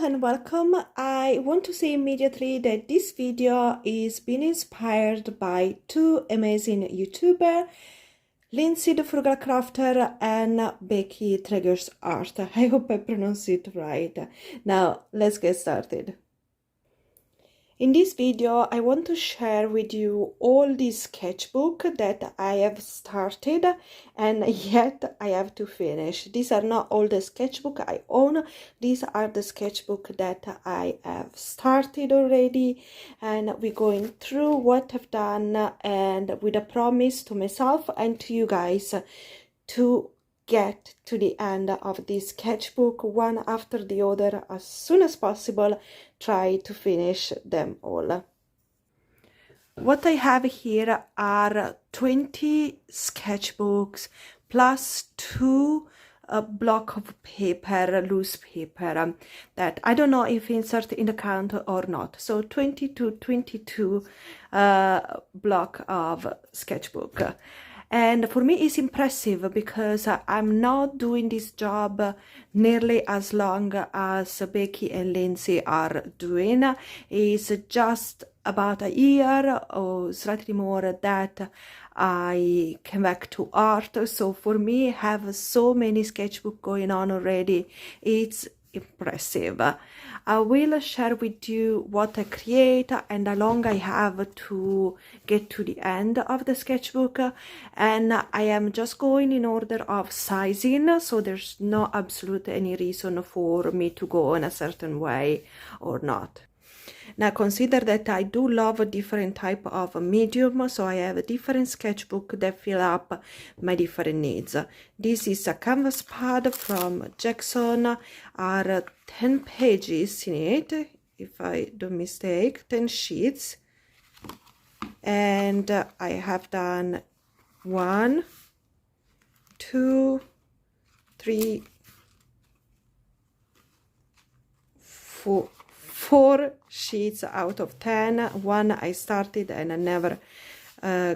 and welcome. I want to say immediately that this video is being inspired by two amazing YouTubers, Lindsay the Frugal Crafter and Becky Tregear's art. I hope I pronounced it right. Now let's get started. In this video, I want to share with you all these sketchbook that I have started and yet I have to finish. These are not all the sketchbook I own. These are the sketchbook that I have started already, and we're going through what I've done, and with a promise to myself and to you guys to get to the end of this sketchbook one after the other as soon as possible. Try to finish them all. What I have here are 20 sketchbooks plus two block of paper, loose paper, that I don't know if insert in the count or not. So 20 to 22 block of sketchbook. And for me it's impressive because I'm not doing this job nearly as long as Becky and Lindsay are doing. It's just about a year or slightly more that I came back to art. So for me, have so many sketchbook going on already. It's impressive. I will share with you what I create and how long I have to get to the end of the sketchbook, and I am just going in order of sizing, so there's no absolute any reason for me to go in a certain way or not. Now consider that I do love a different type of medium, so I have a different sketchbook that fill up my different needs. This is a canvas pad from Jackson, are 10 pages in it, if I don't mistake, 10 sheets. And I have done 1, 2, 3, 4 sheets out of 10. One I started and I never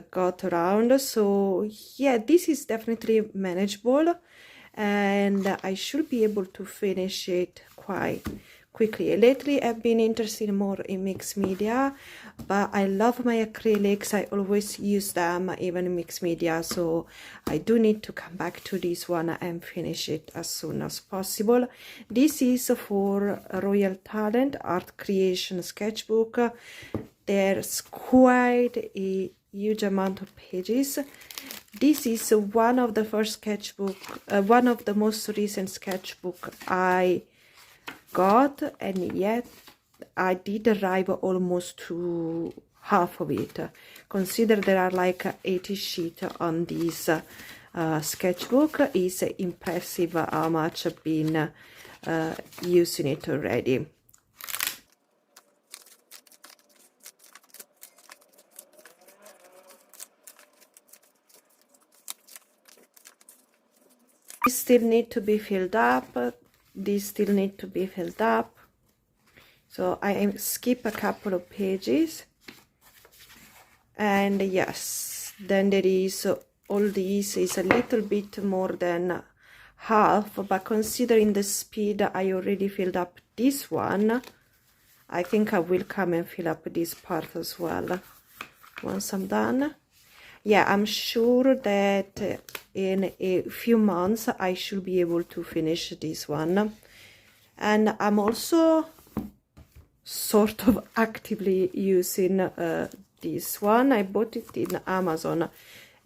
got around. So yeah, this is definitely manageable and I should be able to finish it quite quickly. Lately I've been interested more in mixed media, but I love my acrylics. I always use them even in mixed media, so I do need to come back to this one and finish it as soon as possible. This is for Royal Talent Art Creation Sketchbook. There's quite a huge amount of pages. This is one of the first sketchbook, one of the most recent sketchbook I got, and yet I did arrive almost to half of it. Consider there are like 80 sheets on this sketchbook. It's impressive how much I've been using it already. These still need to be filled up. These still need to be filled up, so I skip a couple of pages. And yes, then there is all this is a little bit more than half, but considering the speed I already filled up this one, I think I will come and fill up this part as well once I'm done. Yeah, I'm sure that in a few months I should be able to finish this one. And I'm also sort of actively using this one. I bought it in Amazon.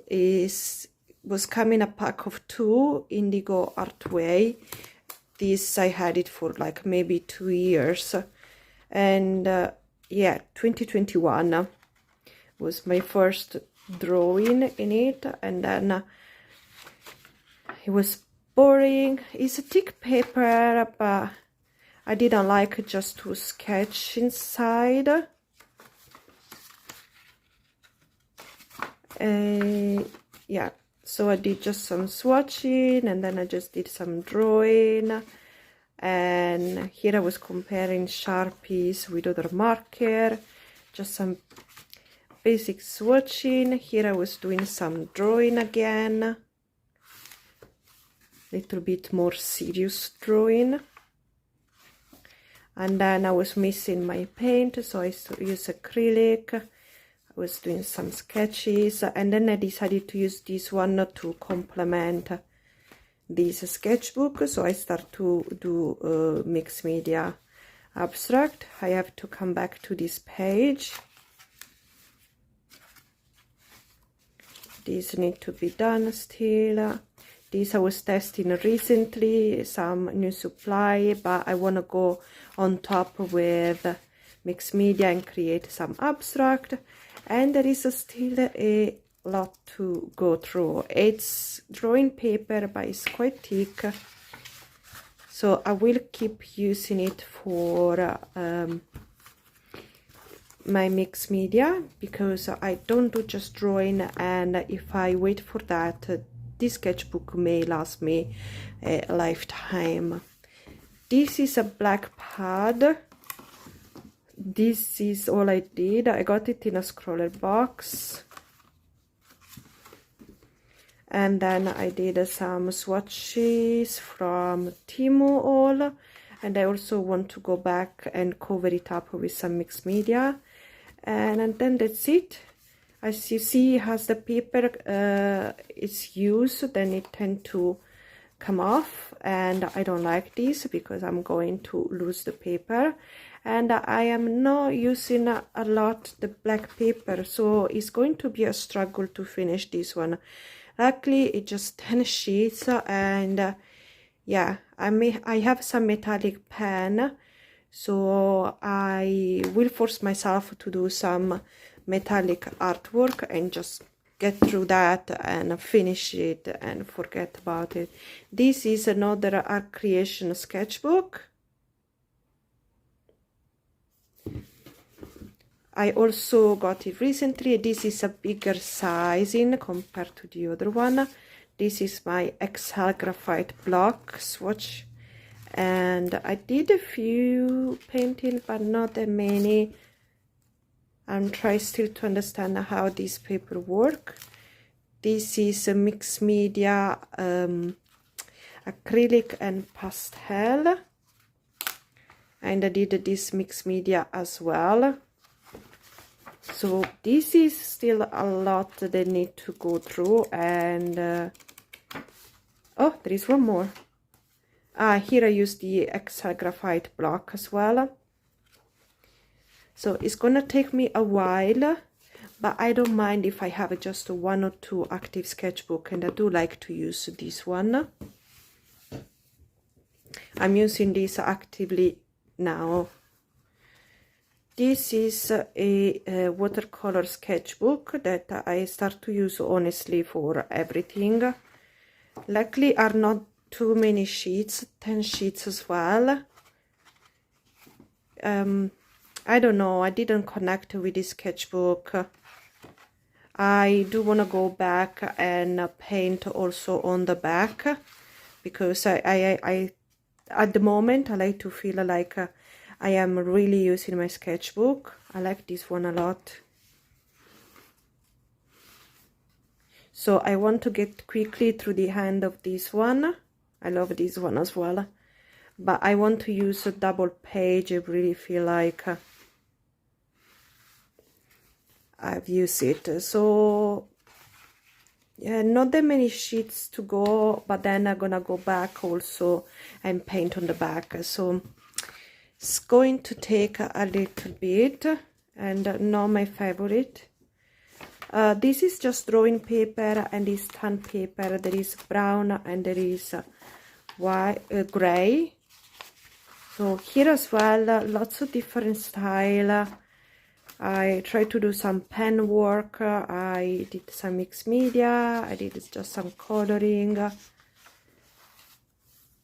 It was coming a pack of 2, Indigo Artway. This I had it for like maybe 2 years. And yeah, 2021 was my first drawing in it, and then it was boring. It's a thick paper, but I didn't like just to sketch inside. Yeah, so I did just some swatching and then I just did some drawing. And here I was comparing Sharpies with other marker, just some basic swatching. Here I was doing some drawing again, little bit more serious drawing. And then I was missing my paint, so I used acrylic. I was doing some sketches, and then I decided to use this one to complement this sketchbook. So I start to do mixed media abstract. I have to come back to this page. These need to be done still. These I was testing recently, some new supply, but I want to go on top with mixed media and create some abstract. And there is still a lot to go through. It's drawing paper, but it's quite thick, so I will keep using it for my mixed media, because I don't do just drawing, and if I wait for that, this sketchbook may last me a lifetime. This is a black pad. This is all I did. I got it in a scroller box, and then I did some swatches from Temu all, and I also want to go back and cover it up with some mixed media, and then that's it. As you see, as the paper is used, then it tends to come off, and I don't like this because I'm going to lose the paper, and I am not using a lot the black paper, so it's going to be a struggle to finish this one. Luckily it's just 10 sheets, and yeah, I have some metallic pen, so I will force myself to do some metallic artwork and just get through that and finish it and forget about it. This is another art creation sketchbook. I also got it recently. This is a bigger sizing compared to the other one. This is my Excel graphite block swatch, and I did a few painting, but not that many. I'm trying still to understand how this paper work. This is a mixed media, acrylic and pastel, and I did this mixed media as well. So this is still a lot that I need to go through, and oh, there is one more. Here I use the Excel graphite block as well. So it's gonna take me a while, but I don't mind if I have just one or two active sketchbook, and I do like to use this one. I'm using this actively now. This is a watercolor sketchbook that I start to use honestly for everything. Luckily are not too many sheets, 10 sheets as well. I don't know, I didn't connect with this sketchbook. I do want to go back and paint also on the back, because I at the moment I like to feel like I am really using my sketchbook. I like this one a lot. So I want to get quickly through the end of this one. I love this one as well, but I want to use a double page. I really feel like I've used it. So yeah, not that many sheets to go, but then I'm gonna go back also and paint on the back. So it's going to take a little bit, and not my favorite. This is just drawing paper, and this tan paper. There is brown and there is white, gray. So here as well, lots of different style. I tried to do some pen work. I did some mixed media. I did just some coloring,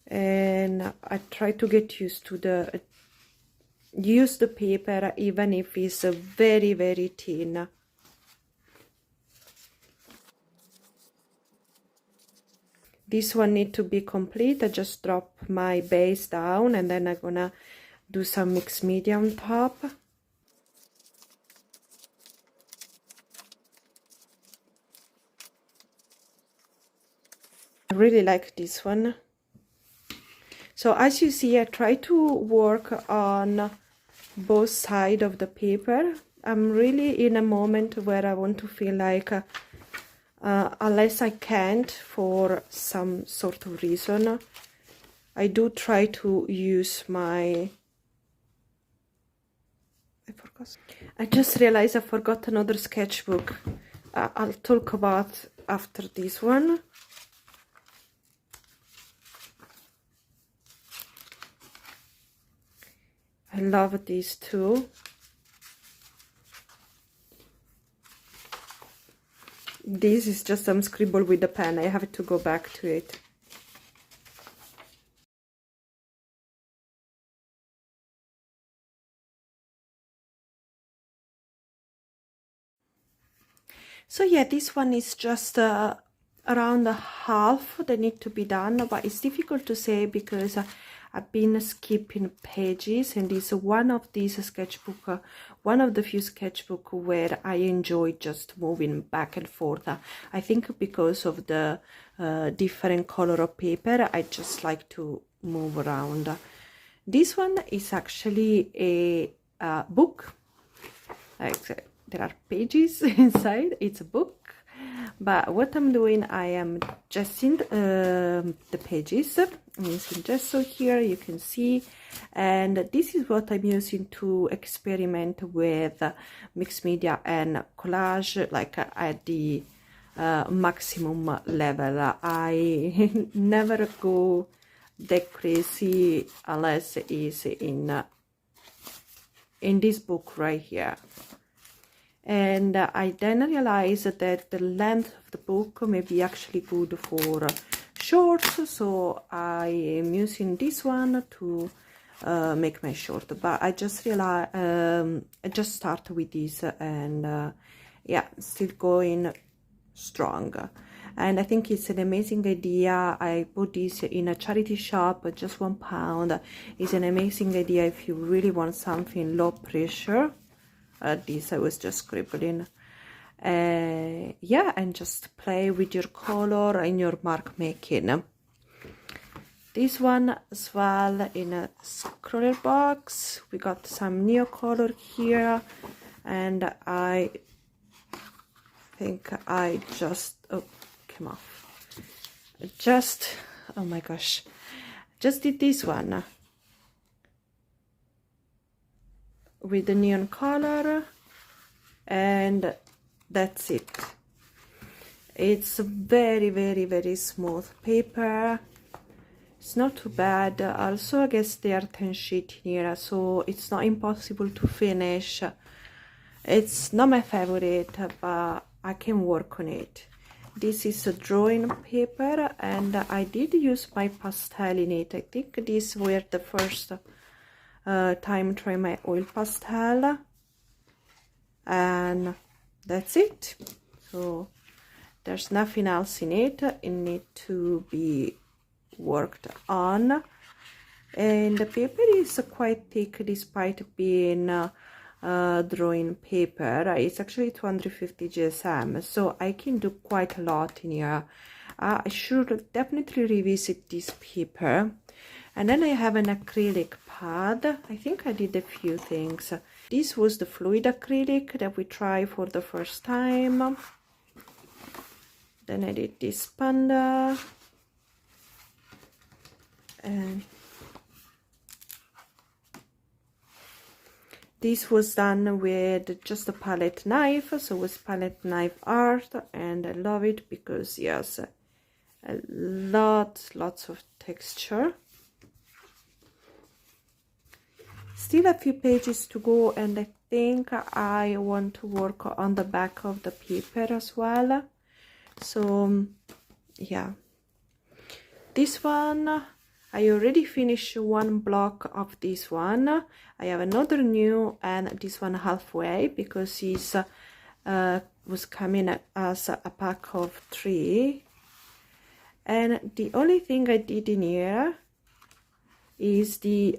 and I tried to get used to use the paper even if it's very, very thin. This one need to be complete. I just drop my base down, and then I'm gonna do some mixed media on top. I really like this one. So as you see, I try to work on both sides of the paper. I'm really in a moment where I want to feel like unless I can't for some sort of reason, I do try to use my... I just realized I forgot another sketchbook. I'll talk about after this one. I love these two. This is just some scribble with the pen. I have to go back to it. So yeah, this one is just around half that need to be done, but it's difficult to say because I've been skipping pages, and it's one of these sketchbook, one of the few sketchbook where I enjoy just moving back and forth. I think because of the different color of paper, I just like to move around. This one is actually a book. Like, there are pages inside. It's a book, but what I'm doing, I am adjusting the pages. I'm using gesso here, you can see, and this is what I'm using to experiment with mixed media and collage, like at the maximum level. I never go that crazy unless it's in this book right here. And I then realized that the length of the book may be actually good for shorts, so I am using this one to make my short. But I just realized I just start with this, and yeah, still going strong. And I think it's an amazing idea. I bought this in a charity shop, just £1. It's an amazing idea if you really want something low pressure. This I was just scribbling. Yeah, and just play with your color and your mark making. This one as well in a scroller box. We got some neo color here, and I think I just, oh, came off. Just, oh my gosh, just did this one with the neon color, and that's it. It's very, very, very smooth paper. It's not too bad. Also, I guess they are 10 sheet here, so it's not impossible to finish. It's not my favorite, but I can work on it. This is a drawing paper, and I did use my pastel in it. I think these were the first time trying my oil pastel, and that's it. So there's nothing else in it. It needs to be worked on, and the paper is quite thick despite being drawing paper. It's actually 250 GSM, so I can do quite a lot in here. I should definitely revisit this paper. And then I have an acrylic pad. I think I did a few things. This was the fluid acrylic that we tried for the first time. Then I did this panda, and this was done with just a palette knife, so it was palette knife art, and I love it because yes, lots of texture. Still a few pages to go, and I think I want to work on the back of the paper as well. So yeah, this one I already finished one block of this one. I have another new, and this one halfway because it's was coming as a pack of 3. And the only thing I did in here is the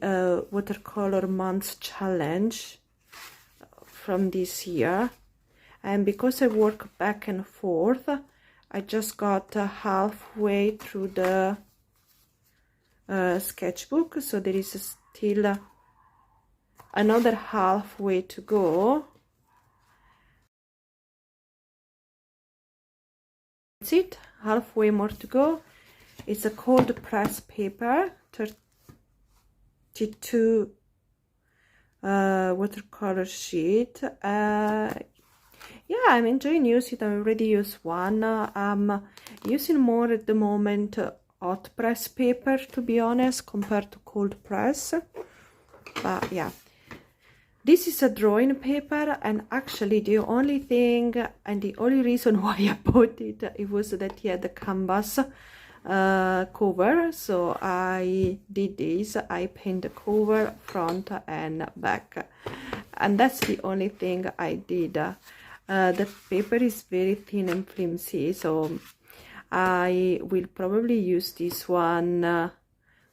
watercolor month challenge from this year, and because I work back and forth, I just got halfway through the sketchbook, so there is still another halfway to go. That's it, halfway more to go. It's a cold press paper, 32 watercolor sheet. Yeah, I'm enjoying using it. I already used one. I'm using more at the moment hot press paper, to be honest, compared to cold press. But yeah, this is a drawing paper, and actually the only thing and the only reason why I bought it, it was that he had the canvas cover. So I did this, I painted the cover front and back, and that's the only thing I did. The paper is very thin and flimsy, so I will probably use this one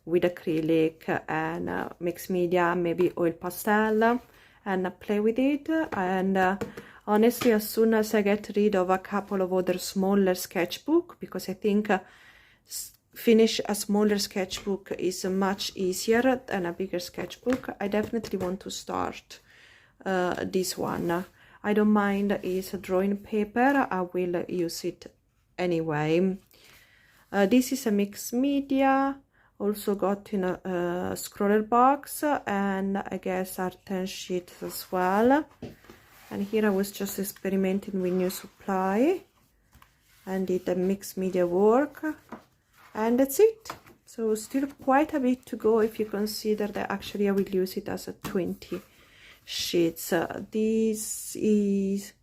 with acrylic and mixed media, maybe oil pastel, and play with it. And honestly, as soon as I get rid of a couple of other smaller sketchbook, because I think finish a smaller sketchbook is much easier than a bigger sketchbook, I definitely want to start this one. I don't mind, it's a drawing paper, I will use it anyway. This is a mixed media, also got in a scroller box, and I guess are 10 sheets as well. And here I was just experimenting with new supply and did the mixed media work, and that's it. So still quite a bit to go if you consider that actually I will use it as a 20 sheets. This is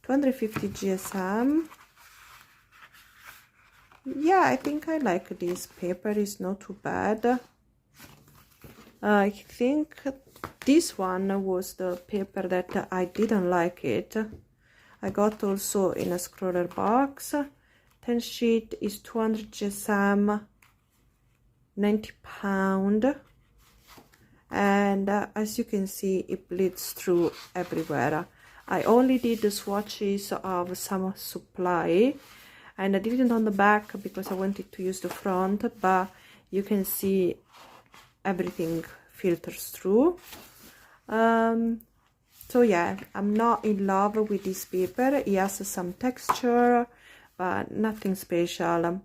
250 GSM. Yeah, I think I like this paper, is not too bad. I think this one was the paper that I didn't like it. I got also in a scroller box. 10 sheet is 200 GSM, 90 pound. And as you can see, it bleeds through everywhere. I only did the swatches of some supply, and I did it on the back because I wanted to use the front, but you can see everything filters through. So yeah, I'm not in love with this paper. It has some texture, but nothing special.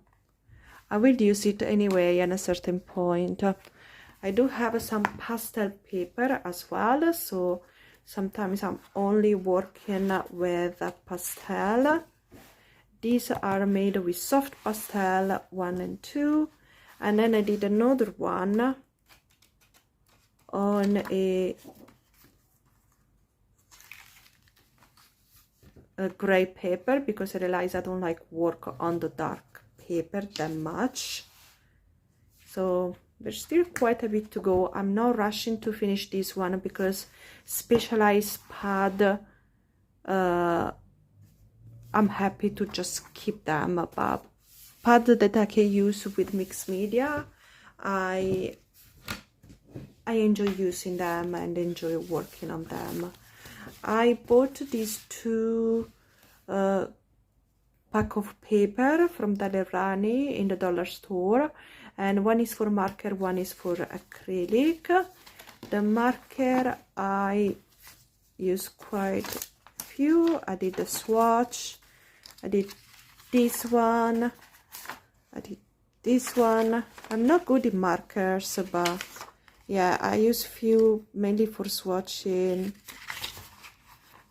I will use it anyway at a certain point. I do have some pastel paper as well, so sometimes I'm only working with a pastel. These are made with soft pastel 1 and 2, and then I did another one on a gray paper because I realized I don't like work on the dark paper that much. So there's still quite a bit to go. I'm not rushing to finish this one because specialized pad, I'm happy to just keep them. But pad that I can use with mixed media, I enjoy using them and enjoy working on them. I bought these two pack of paper from Dalerani in the dollar store, and one is for marker, one is for acrylic. The marker I use quite a few. I did the swatch, I did this one, I did this one. I'm not good in markers, but yeah, I use few mainly for swatching.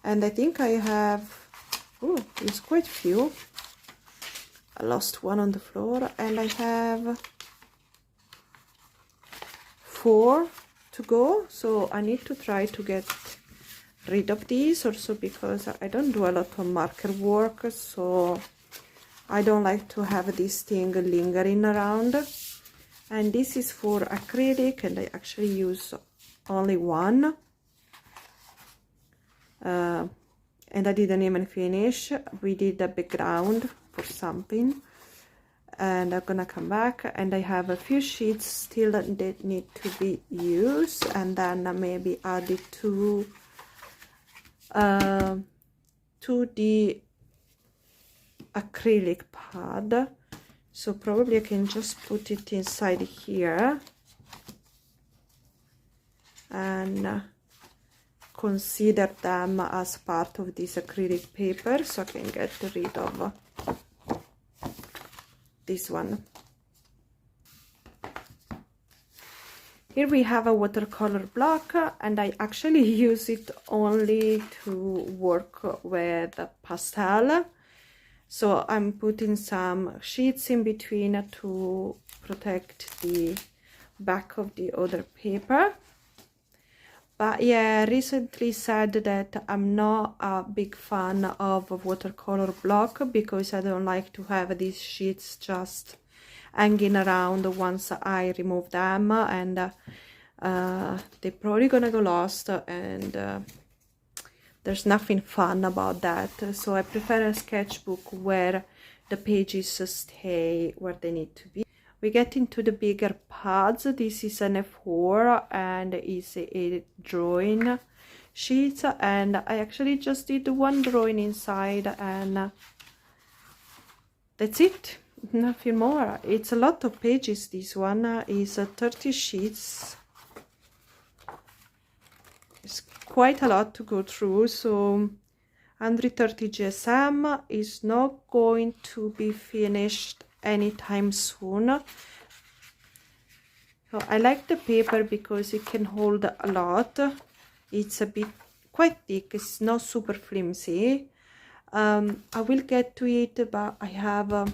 And I think I have, oh, there's quite few. I lost one on the floor, and I have 4 to go, so I need to try to get rid of these also because I don't do a lot of marker work, so I don't like to have this thing lingering around. And this is for acrylic, and I actually use only one. And I didn't even finish. We did the background for something, and I'm gonna come back, and I have a few sheets still that need to be used, and then maybe add it to the acrylic pad. So probably I can just put it inside here and consider them as part of this acrylic paper, so I can get rid of this one. Here we have a watercolor block, and I actually use it only to work with pastel. So I'm putting some sheets in between to protect the back of the other paper. But yeah, I recently said that I'm not a big fan of watercolor block because I don't like to have these sheets just hanging around once I remove them, and they're probably gonna go lost, and there's nothing fun about that. So I prefer a sketchbook where the pages stay where they need to be. We get into the bigger pads. This is an A4 and is a drawing sheet, and I actually just did one drawing inside, and that's it. Nothing more. It's a lot of pages. This one is 30 sheets. It's quite a lot to go through, so 130 GSM is not going to be finished anytime soon. So I like the paper because it can hold a lot. It's a bit quite thick, it's not super flimsy. I will get to it, but I have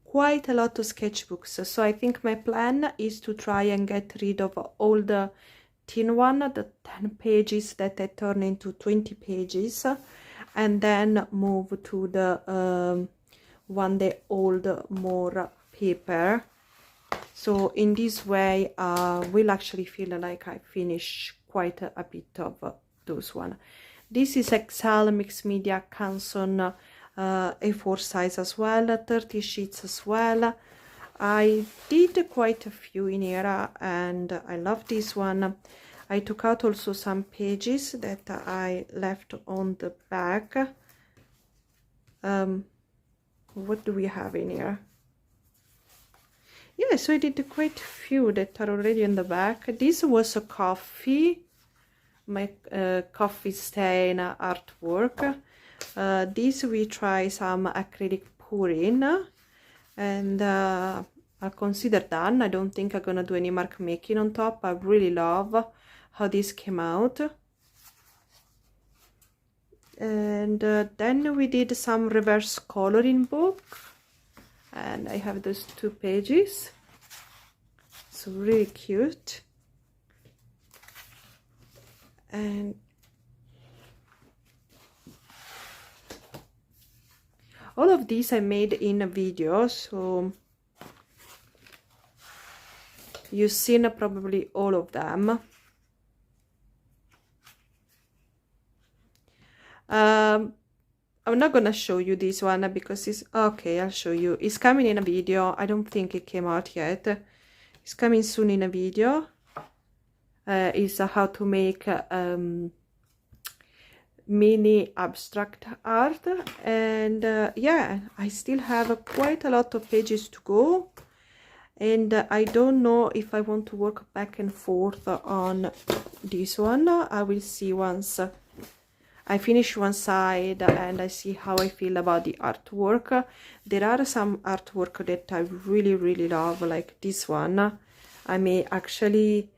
quite a lot of sketchbooks, so I think my plan is to try and get rid of all the thin one, the 10 pages that I turn into 20 pages, and then move to the one day old more paper. So in this way will actually feel like I finish quite a bit of those one. This is Excel Mixed Media Canson A4 size as well, 30 sheets as well. I did quite a few in here, and I love this one. I took out also some pages that I left on the back. What do we have in here? Yeah, so I did quite a few that are already on the back. This was a coffee, my coffee stain artwork. This we try some acrylic pouring, and I'll consider done. I don't think I'm gonna do any mark making on top. I really love how this came out. And then we did some reverse coloring book, and I have those 2 pages, so really cute. And all of these I made in a video, so you've seen probably all of them. I'm not gonna show you this one because it's okay. I'll show you. It's coming in a video. I don't think it came out yet. It's coming soon in a video. It's how to make mini abstract art, and yeah, I still have quite a lot of pages to go, and I don't know if I want to work back and forth on this one. I will see once I finish one side and I see how I feel about the artwork. There are some artwork that I really love, like this one. I may actually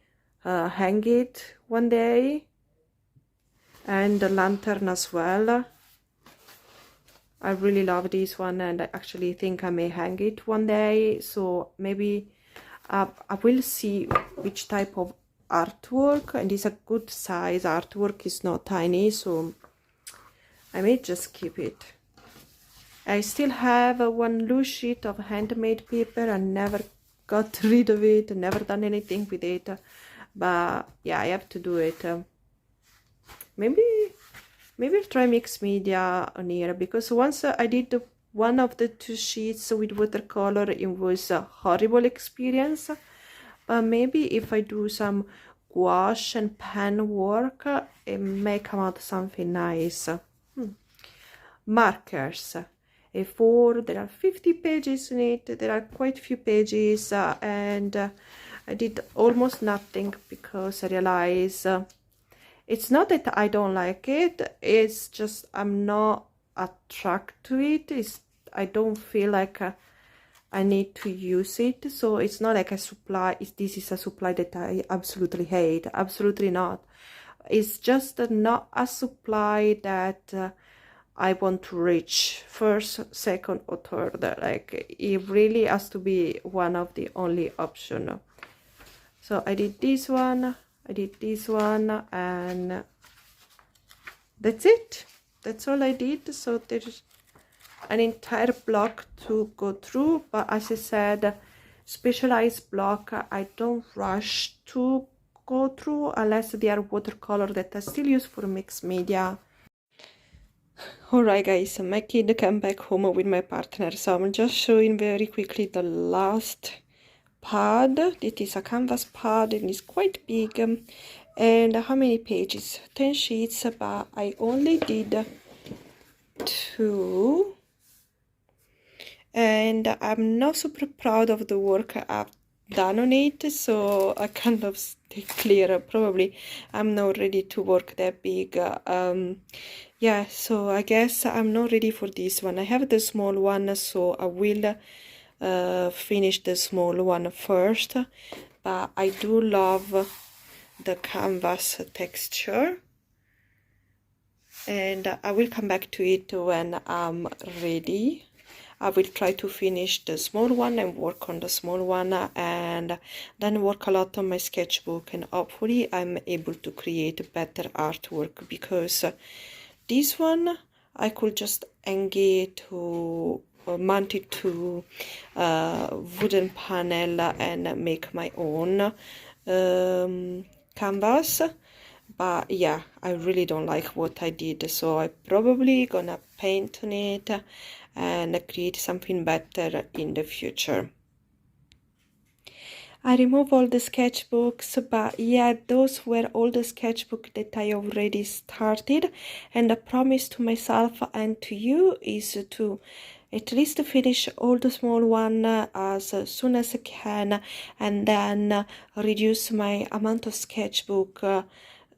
hang it one day, and the lantern as well. I really love this one, and I actually think I may hang it one day. So maybe I will see which type of artwork, and it's a good size artwork. It's not tiny, so I may just keep it. I still have one loose sheet of handmade paper. I never got rid of it, never done anything with it, but yeah, I have to do it. Maybe I'll try mixed media on here, because once I did one of the 2 sheets with watercolor, it was a horrible experience. But maybe if I do some gouache and pen work, it may come out something nice. Markers, A4, there are 50 pages in it. There are quite a few pages, and I did almost nothing because I realized it's not that I don't like it, it's just I'm not attracted to it. I don't feel like I need to use it. So it's not like a supply, this is a supply that I absolutely hate. Absolutely not. It's just not a supply that I want to reach first, second, or third. Like, it really has to be one of the only option. So I did this one, I did this one, and that's it. That's all I did. So there's an entire block to go through, but as I said, specialized block I don't rush to go through unless they are watercolor that I still use for mixed media. Alright guys, my kid came back home with my partner, so I'm just showing very quickly the last pad. It is a canvas pad and it's quite big. And how many pages? 10 sheets, but I only did 2. And I'm not super proud of the work I've done on it, so I kind of stay clear. Probably I'm not ready to work that big. Yeah, so I guess I'm not ready for this one. I have the small one, so I will finish the small one first, but I do love the canvas texture, and I will come back to it when I'm ready. I will try to finish the small one and work on the small one, and then work a lot on my sketchbook, and hopefully I'm able to create better artwork, because this one I could just hang it to mount it to wooden panel and make my own canvas. But yeah, I really don't like what I did, so I'm probably gonna paint on it and create something better in the future. I remove all the sketchbooks, but yeah, those were all the sketchbooks that I already started, and the promise to myself and to you is to at least finish all the small one as soon as I can, and then reduce my amount of sketchbook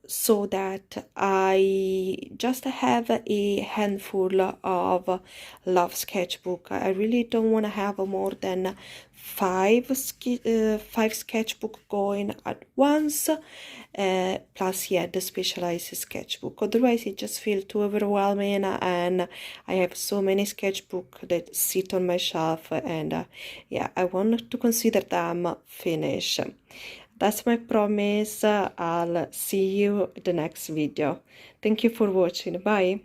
so that I just have a handful of love sketchbook. I really don't want to have more than five sketchbook going at once, plus yeah, the specialized sketchbook. Otherwise it just feels too overwhelming, and I have so many sketchbook that sit on my shelf, and yeah, I want to consider them finished. That's my promise. I'll see you in the next video. Thank you for watching. Bye.